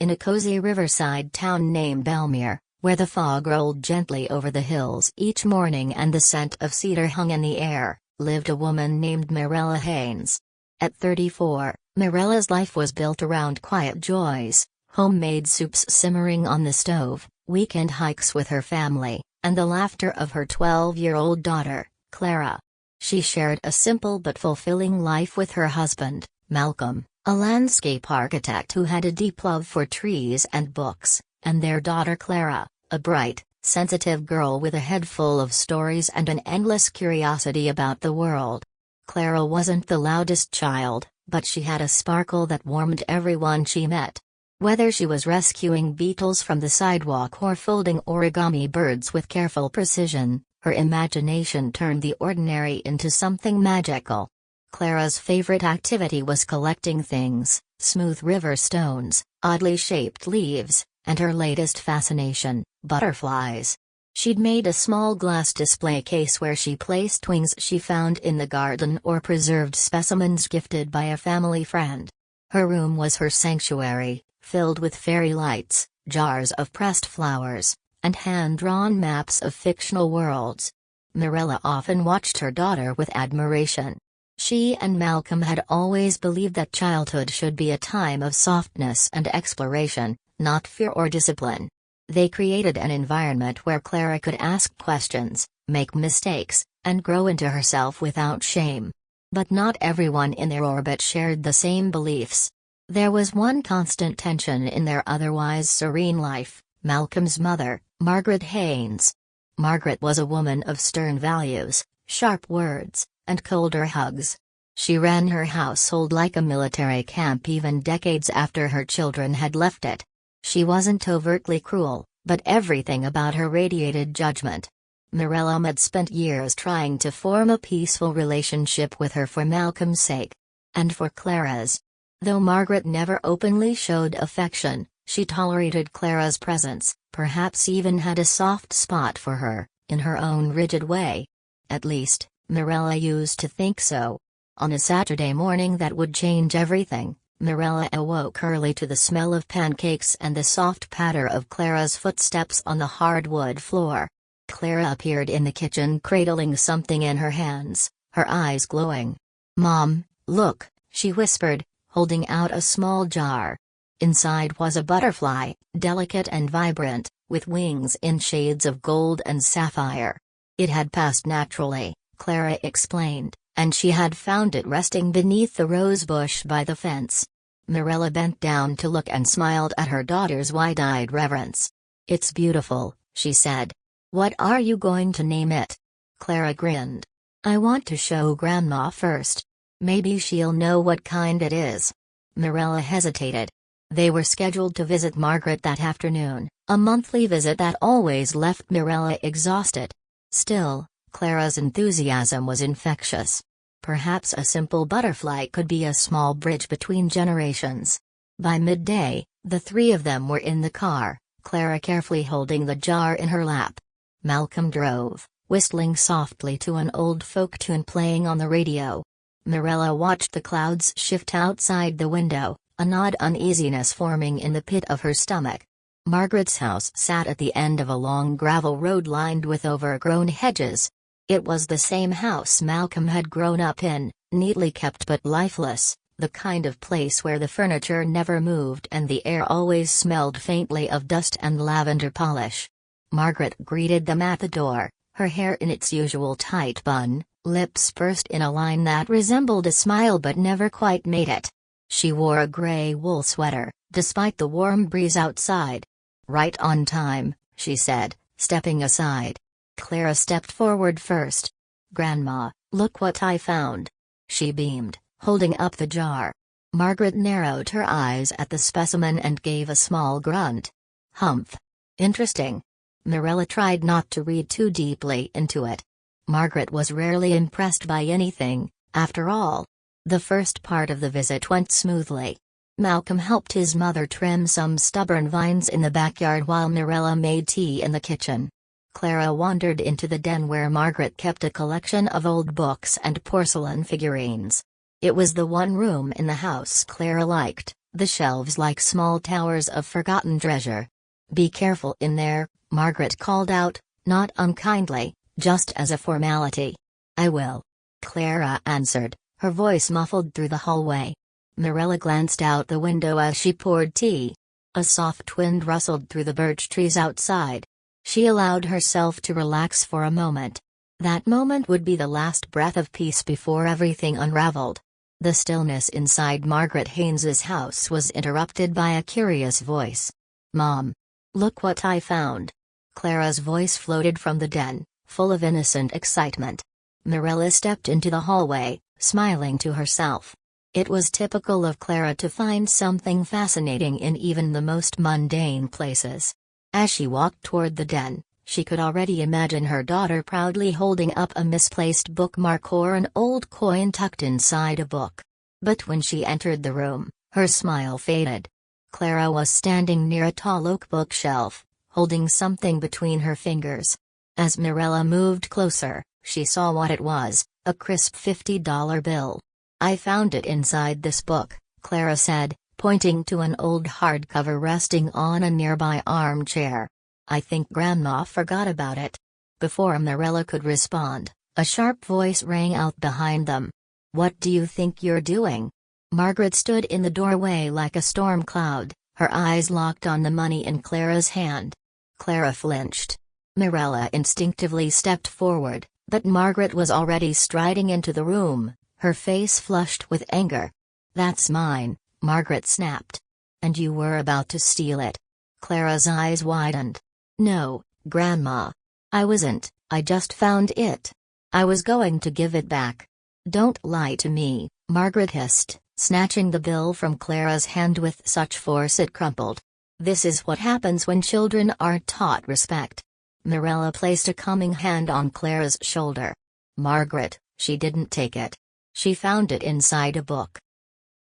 in a cozy riverside town named Belmere, where the fog rolled gently over the hills each morning and the scent of cedar hung in the air, lived a woman named Mirella Haynes. At 34, Mirella's life was built around quiet joys, homemade soups simmering on the stove, weekend hikes with her family, and the laughter of her 12-year-old daughter, Clara. She shared a simple but fulfilling life with her husband, Malcolm, a landscape architect who had a deep love for trees and books, and their daughter Clara, a bright, sensitive girl with a head full of stories and an endless curiosity about the world. Clara wasn't the loudest child, but she had a sparkle that warmed everyone she met. Whether she was rescuing beetles from the sidewalk or folding origami birds with careful precision, her imagination turned the ordinary into something magical. Clara's favorite activity was collecting things, smooth river stones, oddly shaped leaves, and her latest fascination, butterflies. She'd made a small glass display case where she placed wings she found in the garden or preserved specimens gifted by a family friend. Her room was her sanctuary, filled with fairy lights, jars of pressed flowers, and hand-drawn maps of fictional worlds. Mirella often watched her daughter with admiration. She and Malcolm had always believed that childhood should be a time of softness and exploration, not fear or discipline. They created an environment where Clara could ask questions, make mistakes, and grow into herself without shame. But not everyone in their orbit shared the same beliefs. There was one constant tension in their otherwise serene life: Malcolm's mother, Margaret Haynes. Margaret was a woman of stern values, sharp words, and colder hugs. She ran her household like a military camp even decades after her children had left it. She wasn't overtly cruel, but everything about her radiated judgment. Mirella had spent years trying to form a peaceful relationship with her for Malcolm's sake. And for Clara's. Though Margaret never openly showed affection, she tolerated Clara's presence, perhaps even had a soft spot for her, in her own rigid way. At least, Mirella used to think so. On a Saturday morning that would change everything, Mirella awoke early to the smell of pancakes and the soft patter of Clara's footsteps on the hardwood floor. Clara appeared in the kitchen cradling something in her hands, her eyes glowing. "Mom, look," she whispered, holding out a small jar. Inside was a butterfly, delicate and vibrant, with wings in shades of gold and sapphire. It had passed naturally, Clara explained, and she had found it resting beneath the rose bush by the fence. Mirella bent down to look and smiled at her daughter's wide-eyed reverence. "It's beautiful," she said. "What are you going to name it?" Clara grinned. "I want to show Grandma first. Maybe she'll know what kind it is." Mirella hesitated. They were scheduled to visit Margaret that afternoon, a monthly visit that always left Mirella exhausted. Still, Clara's enthusiasm was infectious. Perhaps a simple butterfly could be a small bridge between generations. By midday, the three of them were in the car, Clara carefully holding the jar in her lap. Malcolm drove, whistling softly to an old folk tune playing on the radio. Mirella watched the clouds shift outside the window, an odd uneasiness forming in the pit of her stomach. Margaret's house sat at the end of a long gravel road lined with overgrown hedges. It was the same house Malcolm had grown up in, neatly kept but lifeless, the kind of place where the furniture never moved and the air always smelled faintly of dust and lavender polish. Margaret greeted them at the door, her hair in its usual tight bun, lips pursed in a line that resembled a smile but never quite made it. She wore a gray wool sweater, despite the warm breeze outside. "Right on time," she said, stepping aside. Clara stepped forward first. "Grandma, look what I found." She beamed, holding up the jar. Margaret narrowed her eyes at the specimen and gave a small grunt. "Humph. Interesting." Mirella tried not to read too deeply into it. Margaret was rarely impressed by anything, after all. The first part of the visit went smoothly. Malcolm helped his mother trim some stubborn vines in the backyard while Mirella made tea in the kitchen. Clara wandered into the den where Margaret kept a collection of old books and porcelain figurines. It was the one room in the house Clara liked, the shelves like small towers of forgotten treasure. "Be careful in there," Margaret called out, not unkindly, just as a formality. "I will," Clara answered, her voice muffled through the hallway. Mirella glanced out the window as she poured tea. A soft wind rustled through the birch trees outside. She allowed herself to relax for a moment. That moment would be the last breath of peace before everything unraveled. The stillness inside Margaret Haynes's house was interrupted by a curious voice. "Mom. Look what I found." Clara's voice floated from the den, full of innocent excitement. Mirella stepped into the hallway, smiling to herself. It was typical of Clara to find something fascinating in even the most mundane places. As she walked toward the den, she could already imagine her daughter proudly holding up a misplaced bookmark or an old coin tucked inside a book. But when she entered the room, her smile faded. Clara was standing near a tall oak bookshelf, holding something between her fingers. As Mirella moved closer, she saw what it was, a crisp $50 bill. "I found it inside this book," Clara said, pointing to an old hardcover resting on a nearby armchair. "I think Grandma forgot about it." Before Mirella could respond, a sharp voice rang out behind them. "What do you think you're doing?" Margaret stood in the doorway like a storm cloud, her eyes locked on the money in Clara's hand. Clara flinched. Mirella instinctively stepped forward, but Margaret was already striding into the room, her face flushed with anger. "That's mine," Margaret snapped. "And you were about to steal it." Clara's eyes widened. "No, Grandma. I wasn't, I just found it. I was going to give it back." "Don't lie to me," Margaret hissed, snatching the bill from Clara's hand with such force it crumpled. "This is what happens when children aren't taught respect." Mirella placed a calming hand on Clara's shoulder. "Margaret, she didn't take it. She found it inside a book."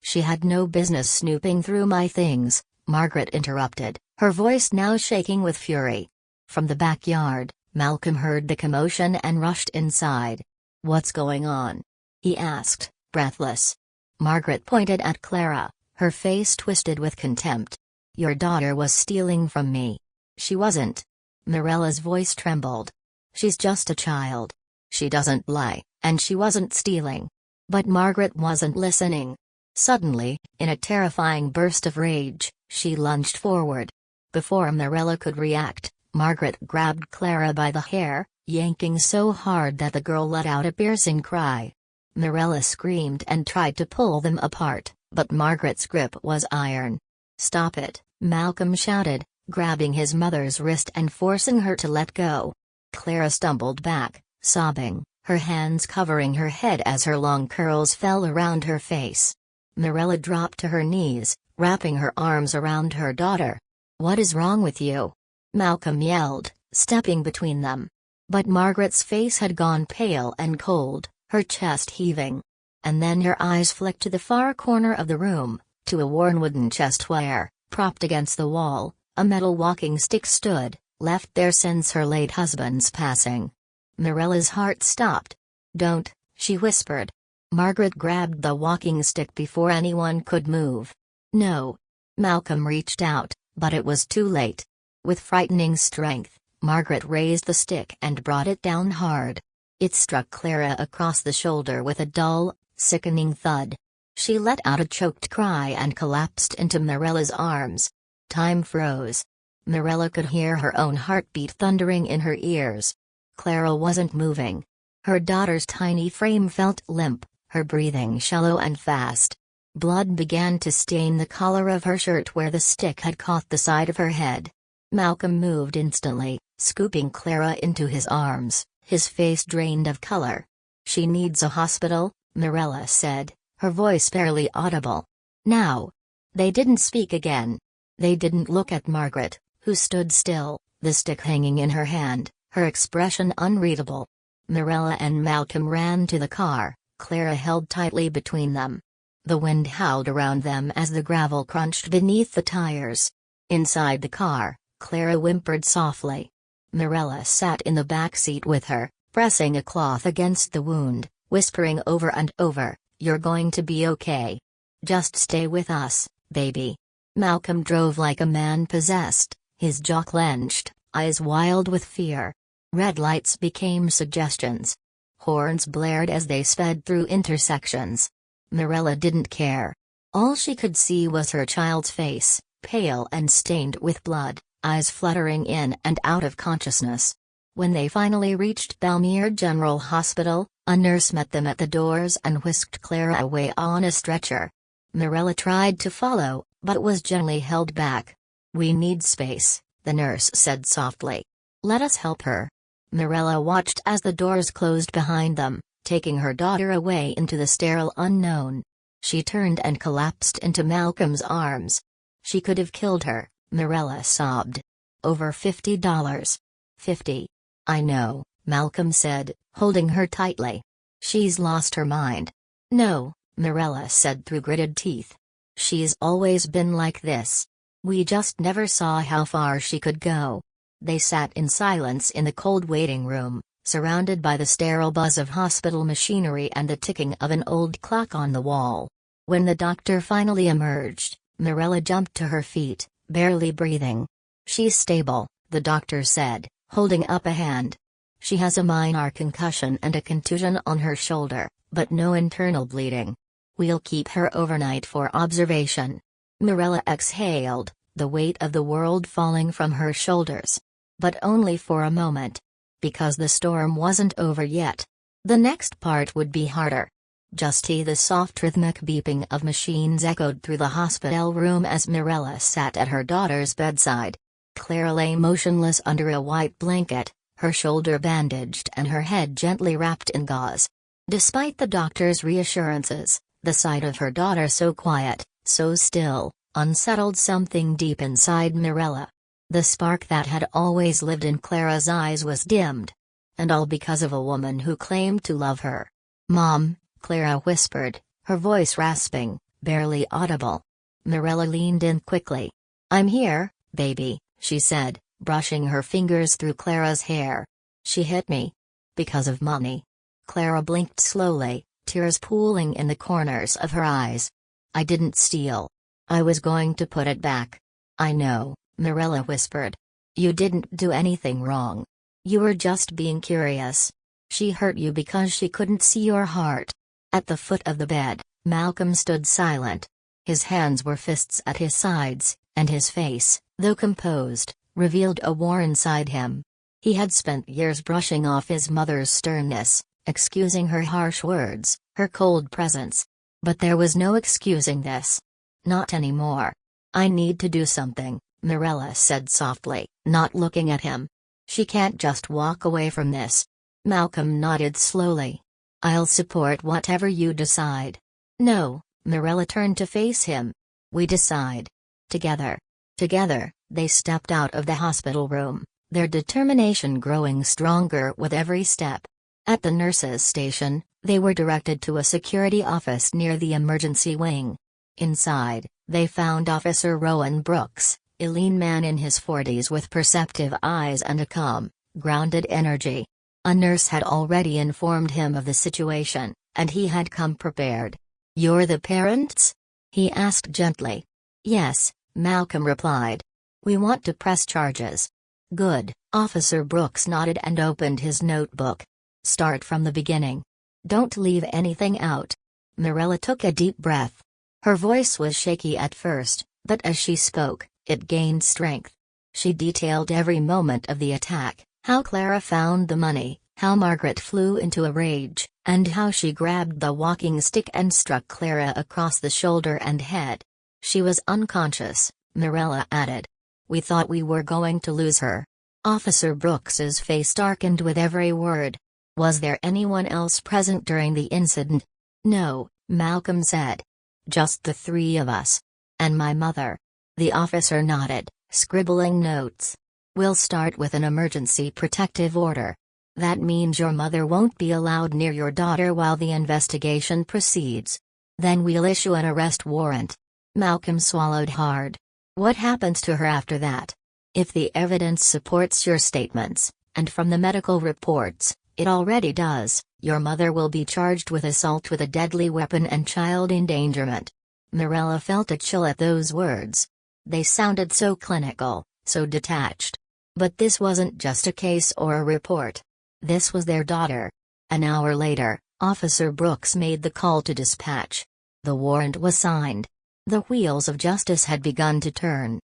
"She had no business snooping through my things," Margaret interrupted, her voice now shaking with fury. From the backyard, Malcolm heard the commotion and rushed inside. "What's going on?" he asked, breathless. Margaret pointed at Clara, her face twisted with contempt. "Your daughter was stealing from me." "She wasn't." Mirella's voice trembled. "She's just a child. She doesn't lie, and she wasn't stealing." But Margaret wasn't listening. Suddenly, in a terrifying burst of rage, she lunged forward. Before Mirella could react, Margaret grabbed Clara by the hair, yanking so hard that the girl let out a piercing cry. Mirella screamed and tried to pull them apart, but Margaret's grip was iron. "Stop it," Malcolm shouted, grabbing his mother's wrist and forcing her to let go. Clara stumbled back, sobbing, her hands covering her head as her long curls fell around her face. Mirella dropped to her knees, wrapping her arms around her daughter. "What is wrong with you?" Malcolm yelled, stepping between them. But Margaret's face had gone pale and cold, her chest heaving. And then her eyes flicked to the far corner of the room, to a worn wooden chest where, propped against the wall, a metal walking stick stood, left there since her late husband's passing. Mirella's heart stopped. "Don't," she whispered. Margaret grabbed the walking stick before anyone could move. "No." Malcolm reached out, but it was too late. With frightening strength, Margaret raised the stick and brought it down hard. It struck Clara across the shoulder with a dull, sickening thud. She let out a choked cry and collapsed into Mirella's arms. Time froze. Mirella could hear her own heartbeat thundering in her ears. Clara wasn't moving. Her daughter's tiny frame felt limp, her breathing shallow and fast. Blood began to stain the collar of her shirt where the stick had caught the side of her head. Malcolm moved instantly, scooping Clara into his arms, his face drained of color. "She needs a hospital," Mirella said, her voice barely audible. "Now." They didn't speak again. They didn't look at Margaret, who stood still, the stick hanging in her hand, her expression unreadable. Mirella and Malcolm ran to the car, Clara held tightly between them. The wind howled around them as the gravel crunched beneath the tires. Inside the car, Clara whimpered softly. Mirella sat in the back seat with her, pressing a cloth against the wound, whispering over and over, "You're going to be okay. Just stay with us, baby." Malcolm drove like a man possessed, his jaw clenched, eyes wild with fear. Red lights became suggestions. Horns blared as they sped through intersections. Mirella didn't care. All she could see was her child's face, pale and stained with blood, eyes fluttering in and out of consciousness. When they finally reached Belmere General Hospital, a nurse met them at the doors and whisked Clara away on a stretcher. Mirella tried to follow, but was gently held back. "We need space," the nurse said softly. "Let us help her." Mirella watched as the doors closed behind them, taking her daughter away into the sterile unknown. She turned and collapsed into Malcolm's arms. "She could have killed her," Mirella sobbed. "Over $50. 50. "I know," Malcolm said, holding her tightly. "She's lost her mind." "No," Mirella said through gritted teeth. "She's always been like this. We just never saw how far she could go." They sat in silence in the cold waiting room, surrounded by the sterile buzz of hospital machinery and the ticking of an old clock on the wall. When the doctor finally emerged, Mirella jumped to her feet, barely breathing. "She's stable," the doctor said, holding up a hand. "She has a minor concussion and a contusion on her shoulder, but no internal bleeding. We'll keep her overnight for observation." Mirella exhaled, the weight of the world falling from her shoulders. But only for a moment. Because the storm wasn't over yet. The next part would be harder. The soft rhythmic beeping of machines echoed through the hospital room as Mirella sat at her daughter's bedside. Clara lay motionless under a white blanket, her shoulder bandaged and her head gently wrapped in gauze. Despite the doctor's reassurances, the sight of her daughter so quiet, so still, unsettled something deep inside Mirella. The spark that had always lived in Clara's eyes was dimmed. And all because of a woman who claimed to love her. "Mom," Clara whispered, her voice rasping, barely audible. Mirella leaned in quickly. "I'm here, baby," she said, brushing her fingers through Clara's hair. "She hit me. Because of money." Clara blinked slowly, tears pooling in the corners of her eyes. "I didn't steal. I was going to put it back." "I know," Mirella whispered. "You didn't do anything wrong. You were just being curious. She hurt you because she couldn't see your heart." At the foot of the bed, Malcolm stood silent. His hands were fists at his sides, and his face, though composed, revealed a war inside him. He had spent years brushing off his mother's sternness, excusing her harsh words, her cold presence. But there was no excusing this. Not anymore. "I need to do something," Mirella said softly, not looking at him. "She can't just walk away from this." Malcolm nodded slowly. "I'll support whatever you decide." "No," Mirella turned to face him. "We decide. Together." Together, they stepped out of the hospital room, their determination growing stronger with every step. At the nurses' station, they were directed to a security office near the emergency wing. Inside, they found Officer Rowan Brooks, a lean man in his 40s with perceptive eyes and a calm, grounded energy. A nurse had already informed him of the situation, and he had come prepared. "You're the parents?" he asked gently. "Yes," Malcolm replied. "We want to press charges." "Good," Officer Brooks nodded and opened his notebook. "Start from the beginning. Don't leave anything out." Mirella took a deep breath. Her voice was shaky at first, but as she spoke, it gained strength. She detailed every moment of the attack, how Clara found the money, how Margaret flew into a rage, and how she grabbed the walking stick and struck Clara across the shoulder and head. "She was unconscious," Mirella added. "We thought we were going to lose her." Officer Brooks's face darkened with every word. "Was there anyone else present during the incident?" "No," Malcolm said. "Just the three of us. And my mother." The officer nodded, scribbling notes. "We'll start with an emergency protective order. That means your mother won't be allowed near your daughter while the investigation proceeds. Then we'll issue an arrest warrant." Malcolm swallowed hard. "What happens to her after that?" "If the evidence supports your statements, and from the medical reports, it already does, your mother will be charged with assault with a deadly weapon and child endangerment." Mirella felt a chill at those words. They sounded so clinical, so detached. But this wasn't just a case or a report. This was their daughter. An hour later, Officer Brooks made the call to dispatch. The warrant was signed. The wheels of justice had begun to turn.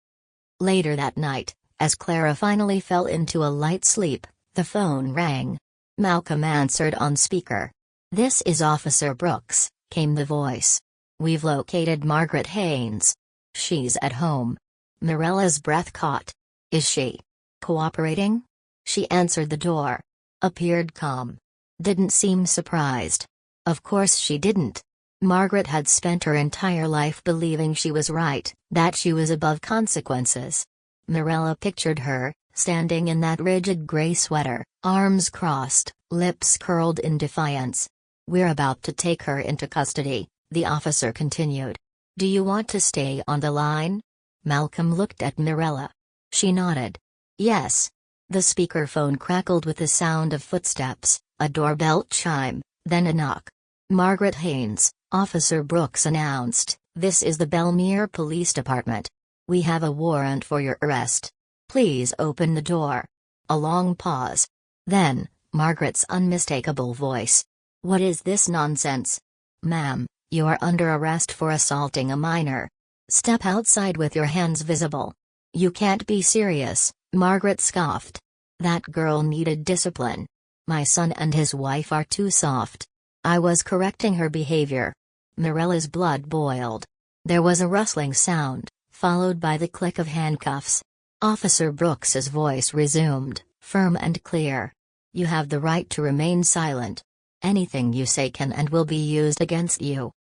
Later that night, as Clara finally fell into a light sleep, the phone rang. Malcolm answered on speaker. "This is Officer Brooks," came the voice. "We've located Margaret Haynes. She's at home." Mirella's breath caught. "Is she cooperating?" She answered the door. Appeared calm. Didn't seem surprised. Of course she didn't. Margaret had spent her entire life believing she was right, that she was above consequences. Mirella pictured her, standing in that rigid gray sweater, arms crossed, lips curled in defiance. "We're about to take her into custody," the officer continued. "Do you want to stay on the line?" Malcolm looked at Mirella. She nodded. "Yes." The speakerphone crackled with the sound of footsteps, a doorbell chime, then a knock. "Margaret Haynes," Officer Brooks announced, "this is the Belmere Police Department. We have a warrant for your arrest. Please open the door." A long pause. Then, Margaret's unmistakable voice. "What is this nonsense?" "Ma'am, you are under arrest for assaulting a minor. Step outside with your hands visible." "You can't be serious," Margaret scoffed. "That girl needed discipline. My son and his wife are too soft. I was correcting her behavior." Mirella's blood boiled. There was a rustling sound, followed by the click of handcuffs. Officer Brooks's voice resumed, firm and clear. "You have the right to remain silent. Anything you say can and will be used against you."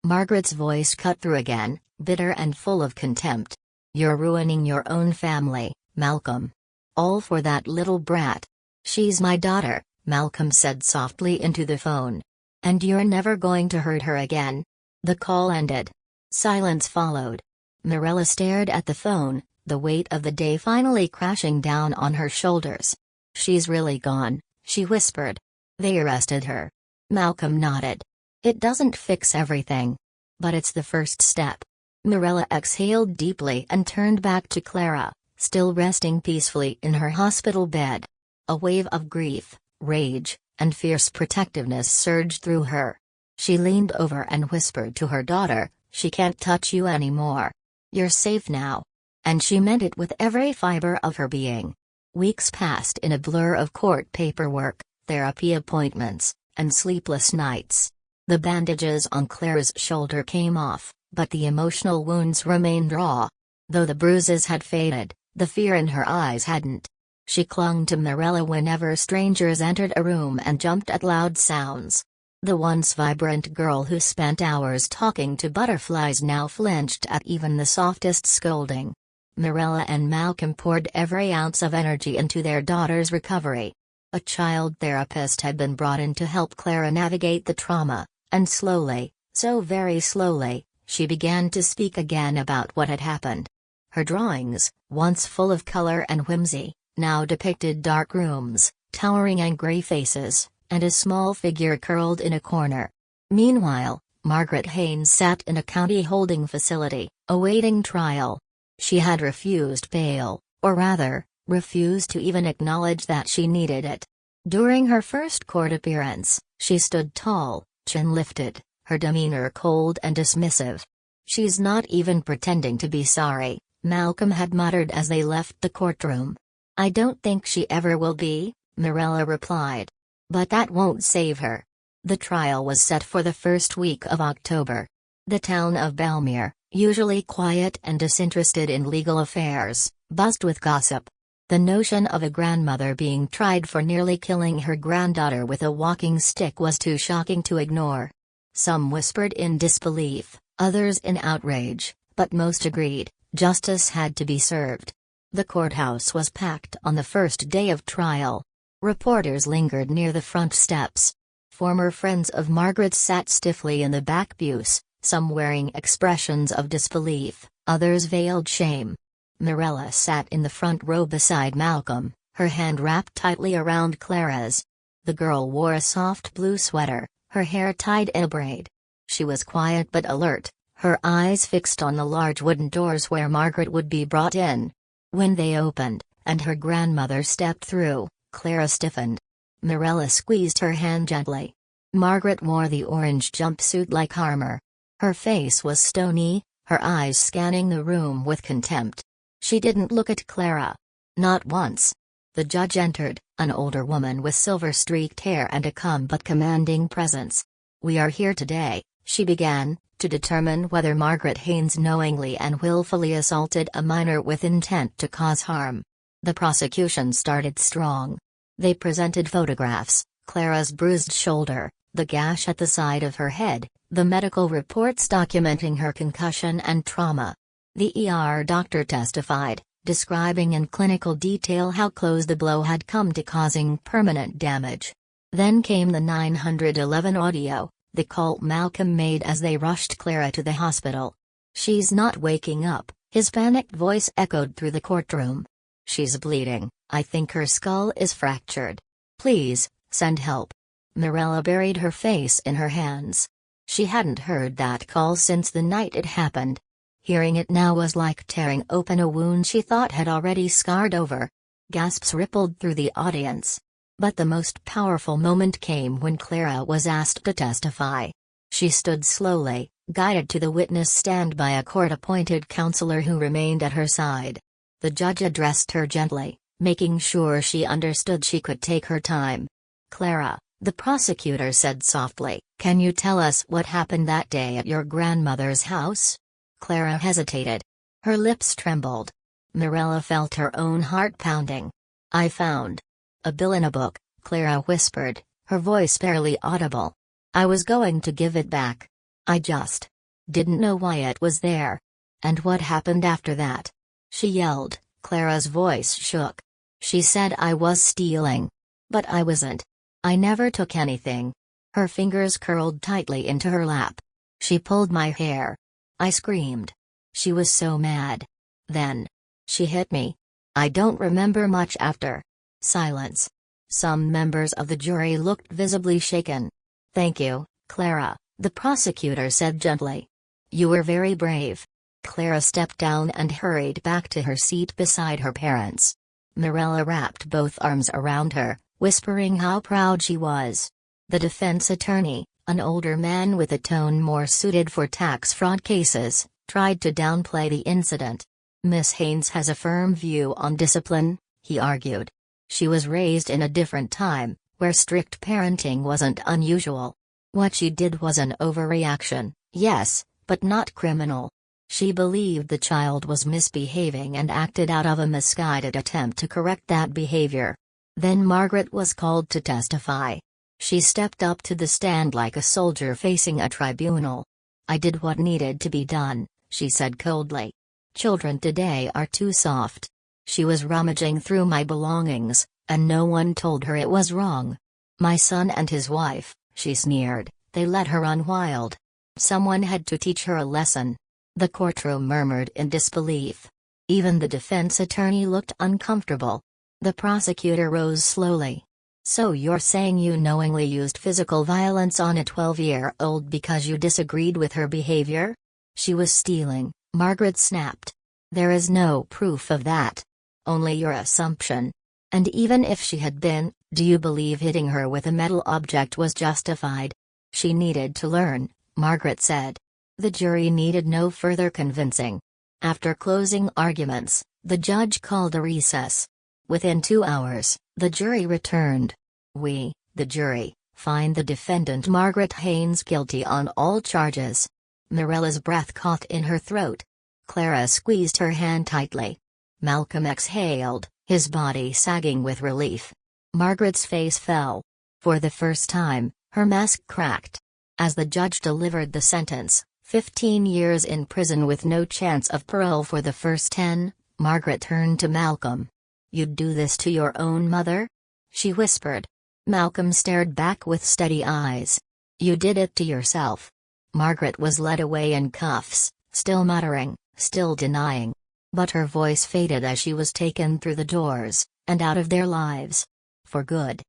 Margaret's voice cut through again, bitter and full of contempt. "You're ruining your own family, Malcolm. All for that little brat." "She's my daughter," Malcolm said softly into the phone. "And you're never going to hurt her again." The call ended. Silence followed. Mirella stared at the phone, the weight of the day finally crashing down on her shoulders. "She's really gone," she whispered. "They arrested her." Malcolm nodded. "It doesn't fix everything. But it's the first step." Mirella exhaled deeply and turned back to Clara, still resting peacefully in her hospital bed. A wave of grief, rage, and fierce protectiveness surged through her. She leaned over and whispered to her daughter, "She can't touch you anymore. You're safe now." And she meant it with every fiber of her being. Weeks passed in a blur of court paperwork, therapy appointments, and sleepless nights. The bandages on Clara's shoulder came off, but the emotional wounds remained raw. Though the bruises had faded, the fear in her eyes hadn't. She clung to Mirella whenever strangers entered a room and jumped at loud sounds. The once vibrant girl who spent hours talking to butterflies now flinched at even the softest scolding. Mirella and Malcolm poured every ounce of energy into their daughter's recovery. A child therapist had been brought in to help Clara navigate the trauma, and slowly, so very slowly, she began to speak again about what had happened. Her drawings, once full of color and whimsy, now depicted dark rooms, towering angry faces, and a small figure curled in a corner. Meanwhile, Margaret Haynes sat in a county holding facility, awaiting trial. She had refused bail, or rather, refused to even acknowledge that she needed it. During her first court appearance, she stood tall, chin lifted, her demeanor cold and dismissive. "She's not even pretending to be sorry," Malcolm had muttered as they left the courtroom. "I don't think she ever will be," Mirella replied. "But that won't save her." The trial was set for the first week of October. The town of Belmere, usually quiet and disinterested in legal affairs, buzzed with gossip. The notion of a grandmother being tried for nearly killing her granddaughter with a walking stick was too shocking to ignore. Some whispered in disbelief, others in outrage, but most agreed, justice had to be served. The courthouse was packed on the first day of trial. Reporters lingered near the front steps. Former friends of Margaret sat stiffly in the back pews, some wearing expressions of disbelief, others veiled shame. Mirella sat in the front row beside Malcolm, her hand wrapped tightly around Clara's. The girl wore a soft blue sweater, her hair tied in a braid. She was quiet but alert, her eyes fixed on the large wooden doors where Margaret would be brought in. When they opened, and her grandmother stepped through, Clara stiffened. Mirella squeezed her hand gently. Margaret wore the orange jumpsuit like armor. Her face was stony, her eyes scanning the room with contempt. She didn't look at Clara. Not once. The judge entered, an older woman with silver-streaked hair and a calm but commanding presence. "We are here today," she began, "to determine whether Margaret Haynes knowingly and willfully assaulted a minor with intent to cause harm." The prosecution started strong. They presented photographs, Clara's bruised shoulder, the gash at the side of her head, the medical reports documenting her concussion and trauma. The ER doctor testified, describing in clinical detail how close the blow had come to causing permanent damage. Then came the 911 audio, the call Malcolm made as they rushed Clara to the hospital. "She's not waking up," his panicked voice echoed through the courtroom. "She's bleeding, I think her skull is fractured. Please, send help." Mirella buried her face in her hands. She hadn't heard that call since the night it happened. Hearing it now was like tearing open a wound she thought had already scarred over. Gasps rippled through the audience. But the most powerful moment came when Clara was asked to testify. She stood slowly, guided to the witness stand by a court-appointed counselor who remained at her side. The judge addressed her gently, making sure she understood she could take her time. "Clara," the prosecutor said softly, "can you tell us what happened that day at your grandmother's house?" Clara hesitated. Her lips trembled. Mirella felt her own heart pounding. "I found a bill in a book," Clara whispered, her voice barely audible. "I was going to give it back. I just didn't know why it was there." "And what happened after that?" she yelled. Clara's voice shook. "She said I was stealing. But I wasn't. I never took anything." Her fingers curled tightly into her lap. "She pulled my hair. I screamed. She was so mad. Then she hit me. I don't remember much after." Silence. Some members of the jury looked visibly shaken. "Thank you, Clara," the prosecutor said gently. "You were very brave." Clara stepped down and hurried back to her seat beside her parents. Mirella wrapped both arms around her, whispering how proud she was. The defense attorney, an older man with a tone more suited for tax fraud cases, tried to downplay the incident. "Miss Haynes has a firm view on discipline," he argued. "She was raised in a different time, where strict parenting wasn't unusual. What she did was an overreaction, yes, but not criminal. She believed the child was misbehaving and acted out of a misguided attempt to correct that behavior." Then Margaret was called to testify. She stepped up to the stand like a soldier facing a tribunal. "I did what needed to be done," she said coldly. "Children today are too soft. She was rummaging through my belongings, and no one told her it was wrong. My son and his wife," she sneered, "they let her run wild. Someone had to teach her a lesson." The courtroom murmured in disbelief. Even the defense attorney looked uncomfortable. The prosecutor rose slowly. "So you're saying you knowingly used physical violence on a 12-year-old because you disagreed with her behavior?" "She was stealing," Margaret snapped. "There is no proof of that. Only your assumption. And even if she had been, do you believe hitting her with a metal object was justified?" "She needed to learn," Margaret said. The jury needed no further convincing. After closing arguments, the judge called a recess. Within 2 hours, the jury returned. "We, the jury, find the defendant Margaret Haynes guilty on all charges." Mirella's breath caught in her throat. Clara squeezed her hand tightly. Malcolm exhaled, his body sagging with relief. Margaret's face fell. For the first time, her mask cracked. As the judge delivered the sentence, 15 years in prison with no chance of parole for the first 10, Margaret turned to Malcolm. "You'd do this to your own mother?" she whispered. Malcolm stared back with steady eyes. "You did it to yourself." Margaret was led away in cuffs, still muttering, still denying. But her voice faded as she was taken through the doors, and out of their lives. For good.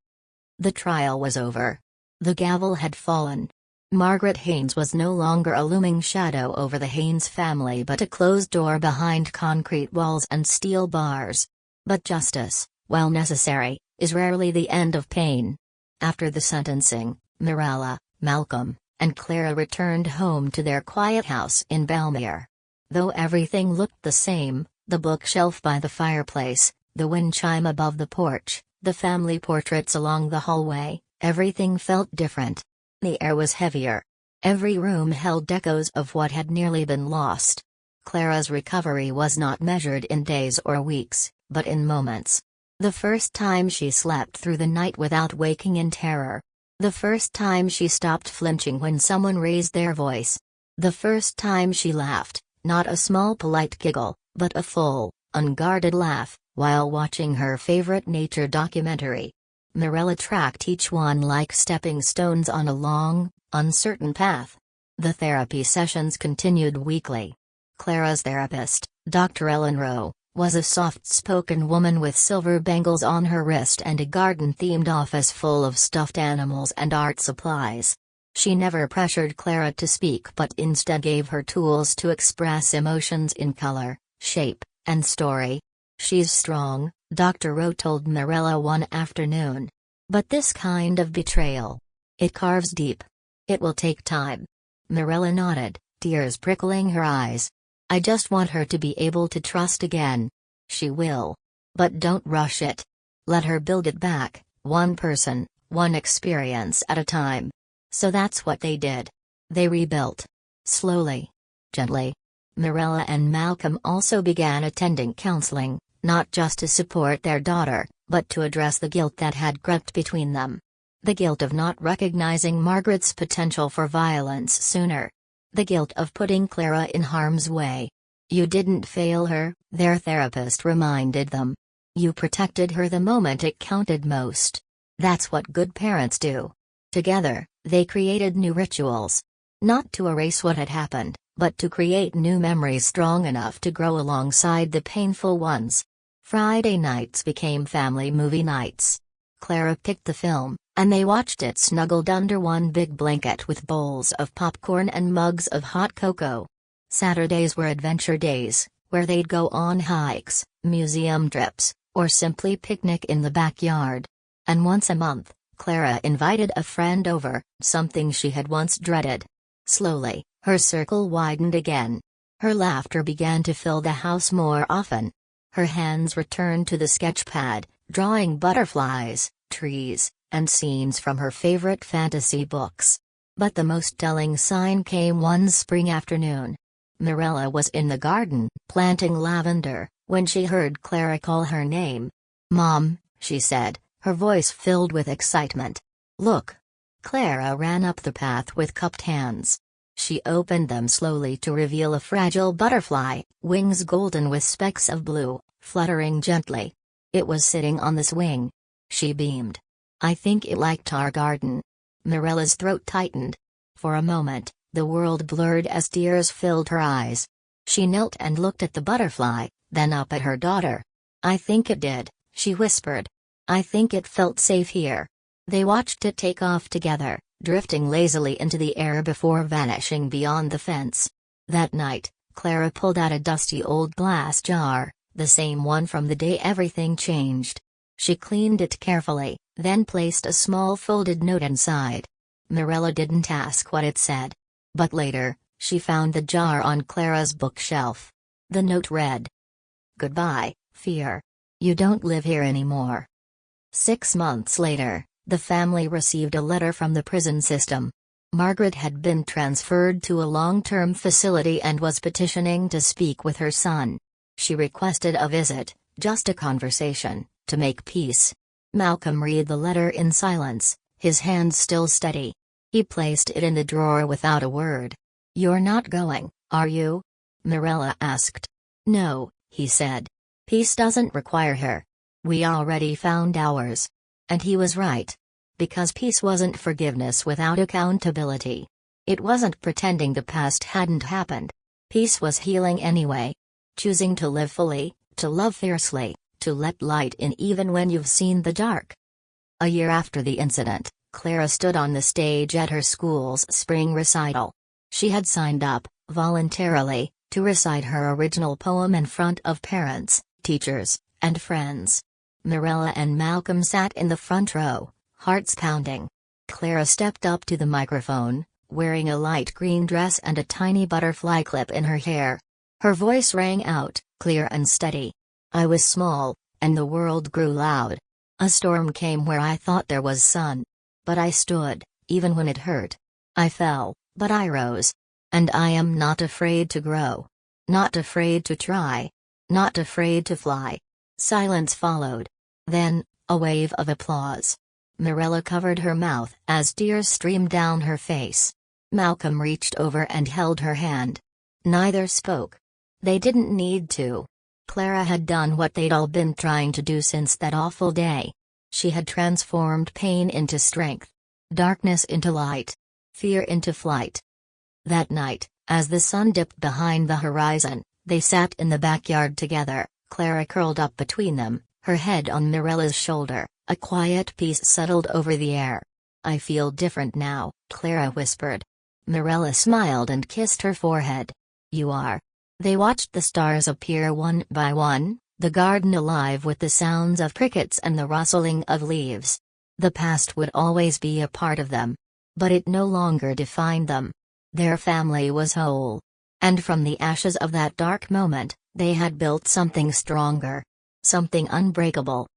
The trial was over. The gavel had fallen. Margaret Haynes was no longer a looming shadow over the Haynes family but a closed door behind concrete walls and steel bars. But justice, while necessary, is rarely the end of pain. After the sentencing, Mirella, Malcolm, and Clara returned home to their quiet house in Belmere. Though everything looked the same, the bookshelf by the fireplace, the wind chime above the porch, the family portraits along the hallway, everything felt different. The air was heavier. Every room held echoes of what had nearly been lost. Clara's recovery was not measured in days or weeks, but in moments. The first time she slept through the night without waking in terror. The first time she stopped flinching when someone raised their voice. The first time she laughed, not a small polite giggle, but a full, unguarded laugh, while watching her favorite nature documentary. Mirella tracked each one like stepping stones on a long, uncertain path. The therapy sessions continued weekly. Clara's therapist, Dr. Ellen Rowe, was a soft-spoken woman with silver bangles on her wrist and a garden-themed office full of stuffed animals and art supplies. She never pressured Clara to speak but instead gave her tools to express emotions in color, shape, and story. "She's strong," Dr. Rowe told Mirella one afternoon. "But this kind of betrayal. It carves deep. It will take time." Mirella nodded, tears prickling her eyes. "I just want her to be able to trust again." "She will. But don't rush it. Let her build it back, one person, one experience at a time." So that's what they did. They rebuilt. Slowly. Gently. Mirella and Malcolm also began attending counseling, not just to support their daughter, but to address the guilt that had crept between them. The guilt of not recognizing Margaret's potential for violence sooner. The guilt of putting Clara in harm's way. "You didn't fail her," their therapist reminded them. "You protected her the moment it counted most. That's what good parents do." Together, they created new rituals. Not to erase what had happened, but to create new memories strong enough to grow alongside the painful ones. Friday nights became family movie nights. Clara picked the film, and they watched it snuggled under one big blanket with bowls of popcorn and mugs of hot cocoa. Saturdays were adventure days, where they'd go on hikes, museum trips, or simply picnic in the backyard. And once a month, Clara invited a friend over, something she had once dreaded. Slowly, her circle widened again. Her laughter began to fill the house more often. Her hands returned to the sketch pad, drawing butterflies, trees, and scenes from her favorite fantasy books. But the most telling sign came one spring afternoon. Mirella was in the garden, planting lavender, when she heard Clara call her name. "Mom," she said, her voice filled with excitement. "Look." Clara ran up the path with cupped hands. She opened them slowly to reveal a fragile butterfly, wings golden with specks of blue, fluttering gently. It was sitting on the swing. She beamed. "I think it liked our garden." Mirella's throat tightened. For a moment, the world blurred as tears filled her eyes. She knelt and looked at the butterfly, then up at her daughter. "I think it did," she whispered. "I think it felt safe here." They watched it take off together, drifting lazily into the air before vanishing beyond the fence. That night, Clara pulled out a dusty old glass jar, the same one from the day everything changed. She cleaned it carefully, then placed a small folded note inside. Mirella didn't ask what it said. But later, she found the jar on Clara's bookshelf. The note read, "Goodbye, fear. You don't live here anymore." 6 months later, the family received a letter from the prison system. Margaret had been transferred to a long-term facility and was petitioning to speak with her son. She requested a visit, just a conversation, to make peace. Malcolm read the letter in silence, his hand still steady. He placed it in the drawer without a word. "You're not going, are you?" Mirella asked. "No," he said. "Peace doesn't require her. We already found ours." And he was right. Because peace wasn't forgiveness without accountability. It wasn't pretending the past hadn't happened. Peace was healing anyway. Choosing to live fully, to love fiercely, to let light in even when you've seen the dark. A year after the incident, Clara stood on the stage at her school's spring recital. She had signed up, voluntarily, to recite her original poem in front of parents, teachers, and friends. Mirella and Malcolm sat in the front row, hearts pounding. Clara stepped up to the microphone, wearing a light green dress and a tiny butterfly clip in her hair. Her voice rang out, clear and steady. I was small, and the world grew loud. A storm came where I thought there was sun. But I stood, even when it hurt. I fell, but I rose. And I am not afraid to grow. Not afraid to try. Not afraid to fly. Silence followed. Then, a wave of applause. Mirella covered her mouth as tears streamed down her face. Malcolm reached over and held her hand. Neither spoke. They didn't need to. Clara had done what they'd all been trying to do since that awful day. She had transformed pain into strength. Darkness into light. Fear into flight. That night, as the sun dipped behind the horizon, they sat in the backyard together, Clara curled up between them, her head on Mirella's shoulder. A quiet peace settled over the air. I feel different now, Clara whispered. Mirella smiled and kissed her forehead. You are. They watched the stars appear one by one, the garden alive with the sounds of crickets and the rustling of leaves. The past would always be a part of them. But it no longer defined them. Their family was whole. And from the ashes of that dark moment, they had built something stronger. Something unbreakable.